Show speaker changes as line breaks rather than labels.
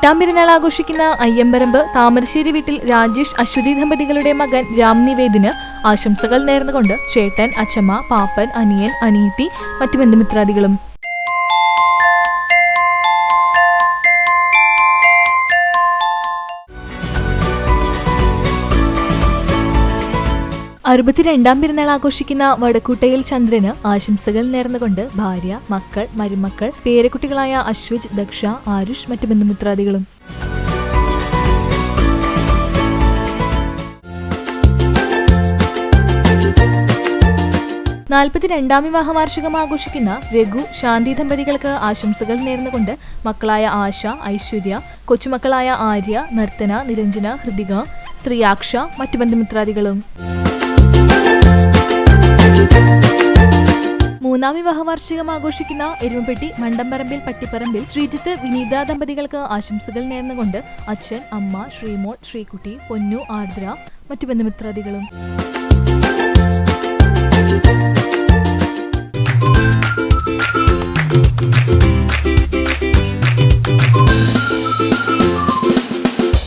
8ാം പിറന്നാൾ ആഘോഷിക്കുന്ന അയ്യമ്പറമ്പ് താമരശ്ശേരി വീട്ടിൽ രാജേഷ് അശ്വതി ദമ്പതികളുടെ മകൻ രാം നിവേദിന് ആശംസകൾ നേർന്നുകൊണ്ട് ചേട്ടൻ, അച്ചമ്മ, പാപ്പൻ, അനിയൻ, അനിയത്തി, മറ്റു ബന്ധുമിത്രാദികളും. അറുപത്തിരണ്ടാം പിറന്നാൾ ആഘോഷിക്കുന്ന വടക്കൂട്ടയിൽ ചന്ദ്രന് ആശംസകൾ നേർന്നുകൊണ്ട് ഭാര്യ, മക്കൾ, മരുമക്കൾ, പേരക്കുട്ടികളായ അശ്വജ്, ദക്ഷ, ആരുഷ്, മറ്റു ബന്ധുമിത്രാദികളും. നാൽപ്പത്തിരണ്ടാം വിവാഹ വാർഷികം ആഘോഷിക്കുന്ന രഘു, ശാന്തി ദമ്പതികൾക്ക് ആശംസകൾ നേർന്നുകൊണ്ട് മക്കളായ ആശ, ഐശ്വര്യ, കൊച്ചുമക്കളായ ആര്യ, നർത്തന, നിരഞ്ജന, ഹൃതിക, ത്രിയാക്ഷ, മറ്റു ബന്ധുമിത്രാദികളും. 3ാം വിവാഹ വാർഷികം ആഘോഷിക്കുന്ന എരുമപ്പെട്ടി മണ്ടംപറമ്പിൽ പട്ടിപ്പറമ്പിൽ ശ്രീജിത്ത്, വിനീത ദമ്പതികൾക്ക് ആശംസകൾ നേർന്നുകൊണ്ട് അച്ഛൻ, അമ്മ, ശ്രീമോൾ, ശ്രീകുട്ടി, പൊന്നു, ആർദ്ര, മറ്റു ബന്ധുമിത്രാദികളും.